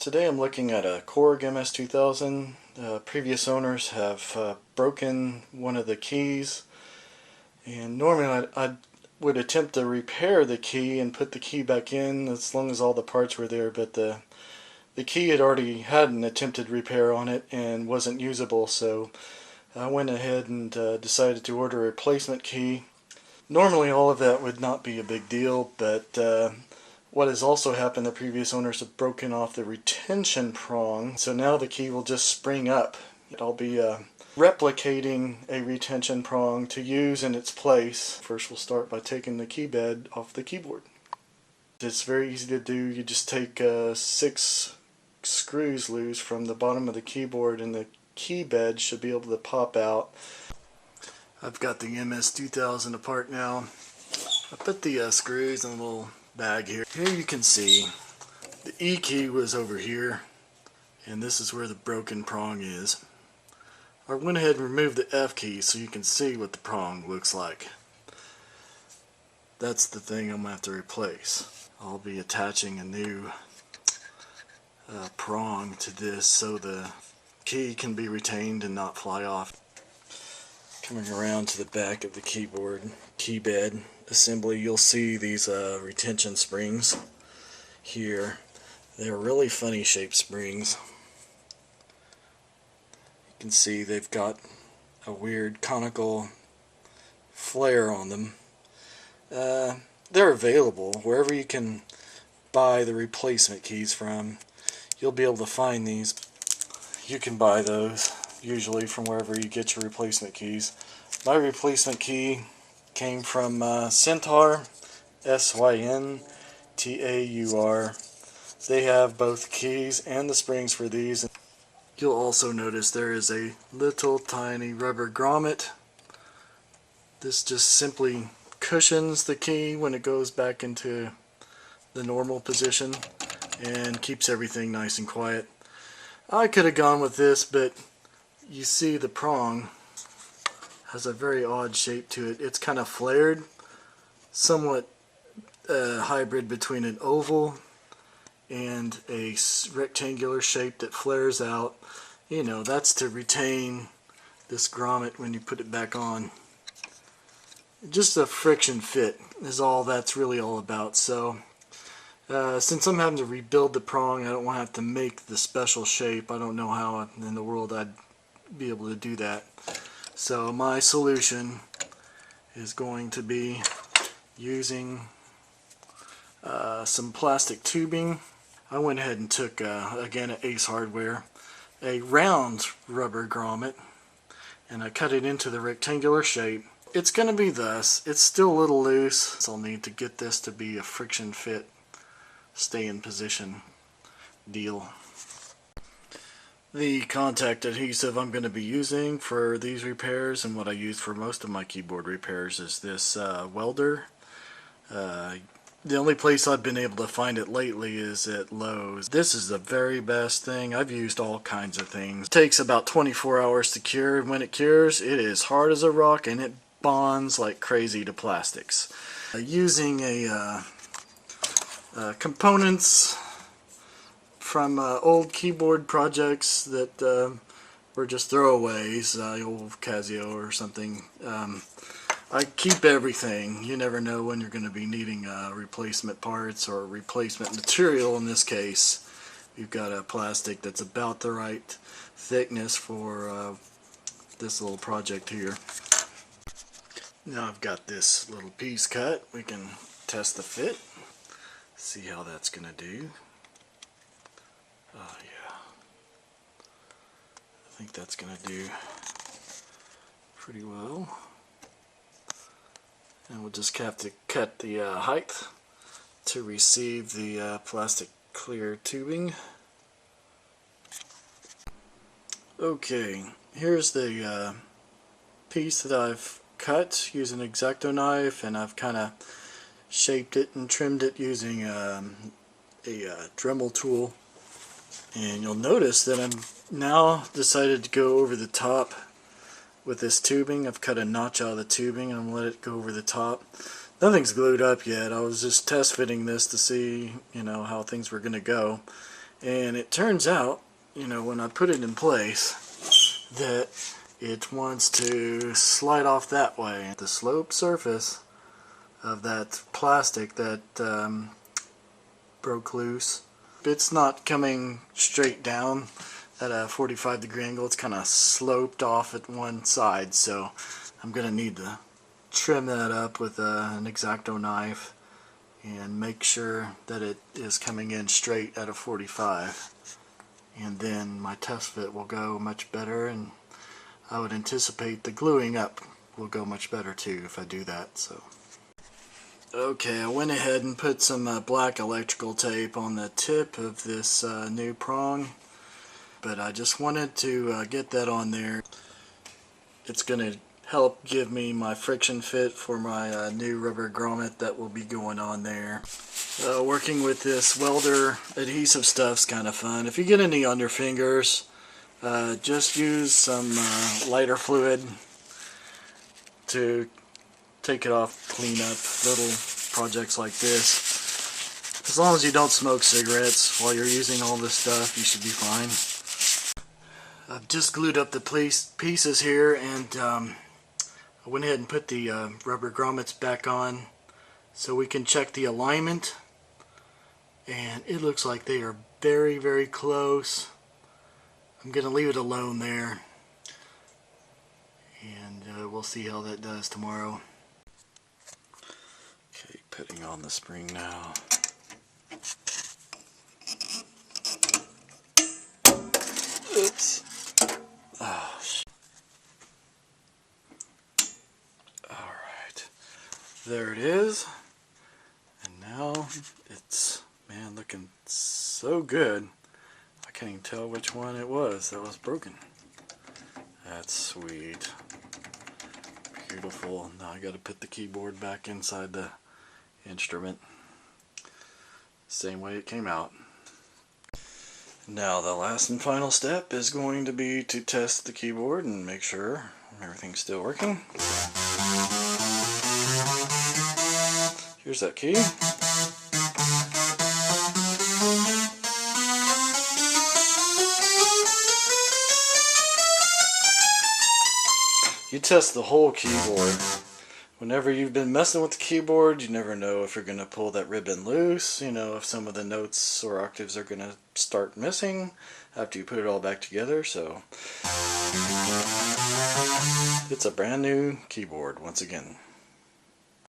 Today I'm looking at a Korg MS-2000. Previous owners have broken one of the keys, and normally I would attempt to repair the key and put the key back in as long as all the parts were there, but the key had already had an attempted repair on it and wasn't usable, so I went ahead and decided to order a replacement key. Normally all of that would not be a big deal, but what has also happened, the previous owners have broken off the retention prong, so now the key will just spring up. I'll be replicating a retention prong to use in its place. First we'll start by taking the key bed off the keyboard. It's very easy to do. You just take 6 screws loose from the bottom of the keyboard and the key bed should be able to pop out. I've got the MS-2000 apart now. I put the screws in a little bag here. Here you can see the E key was over here, and this is where the broken prong is. I went ahead and removed the F key so you can see what the prong looks like. That's the thing I'm going to have to replace. I'll be attaching a new prong to this so the key can be retained and not fly off. Coming around to the back of the keyboard, key bed assembly, you'll see these retention springs here. They're really funny shaped springs. You can see they've got a weird conical flare on them. They're available wherever you can buy the replacement keys from. You'll be able to find these. You can buy those usually from wherever you get your replacement keys. My replacement key came from Synthar, S-Y-N-T-A-U-R. They have both keys and the springs for these. You'll also notice there is a little tiny rubber grommet. This just simply cushions the key when it goes back into the normal position and keeps everything nice and quiet. I could have gone with this, but you see the prong has a very odd shape to it. It's kind of flared, somewhat hybrid between an oval and a rectangular shape that flares out. You know, that's to retain this grommet when you put it back on. Just a friction fit is all that's really all about. So since I'm having to rebuild the prong, I don't want to have to make the special shape. I don't know how in the world I'd be able to do that. So my solution is going to be using some plastic tubing. I went ahead and took, again at Ace Hardware, a round rubber grommet, and I cut it into the rectangular shape. It's going to be thus. It's still a little loose, so I'll need to get this to be a friction fit, stay in position deal. The contact adhesive I'm going to be using for these repairs, and what I use for most of my keyboard repairs, is this Welder. The only place I've been able to find it lately is at Lowe's. This is the very best thing. I've used all kinds of things. It takes about 24 hours to cure, and when it cures, it is hard as a rock and it bonds like crazy to plastics. Using components from old keyboard projects that were just throwaways, old Casio or something. I keep everything. You never know when you're going to be needing replacement parts or replacement material. In this case, you've got a plastic that's about the right thickness for this little project here. Now I've got this little piece cut. We can test the fit, see how that's going to do. Yeah, I think that's going to do pretty well. And we'll just have to cut the height to receive the plastic clear tubing. Okay, here's the piece that I've cut using an exacto knife, and I've kind of shaped it and trimmed it using a Dremel tool. And you'll notice that I'm now decided to go over the top with this tubing. I've cut a notch out of the tubing and I'm let it go over the top. Nothing's glued up yet. I was just test fitting this to see, you know, how things were going to go. And it turns out, you know, when I put it in place, that it wants to slide off that way. The sloped surface of that plastic that broke loose, it's not coming straight down at a 45-degree angle. It's kind of sloped off at one side, so I'm going to need to trim that up with an exacto knife and make sure that it is coming in straight at a 45, and then my test fit will go much better, and I would anticipate the gluing up will go much better too if I do that. So okay, I went ahead and put some black electrical tape on the tip of this new prong, but I just wanted to get that on there. It's going to help give me my friction fit for my new rubber grommet that will be going on there. Working with this Welder adhesive stuff's kind of fun. If you get any on your fingers, just use some lighter fluid to take it off, clean up little projects like this. As long as you don't smoke cigarettes while you're using all this stuff, you should be fine. I've just glued up the pieces here, and I went ahead and put the rubber grommets back on so we can check the alignment, and it looks like they are very, very close. I'm going to leave it alone there, and we'll see how that does tomorrow. Okay, putting on the spring now. Oops. Oh, shit. Alright, there it is, and now it's, man, looking so good. I can't even tell which one it was that was broken. That's sweet. Beautiful. Now I gotta put the keyboard back inside the instrument. Same way it came out. Now the last and final step is going to be to test the keyboard and make sure everything's still working. Here's that key. You test the whole keyboard. Whenever you've been messing with the keyboard, you never know if you're going to pull that ribbon loose, you know, if some of the notes or octaves are going to start missing after you put it all back together. So it's a brand new keyboard once again.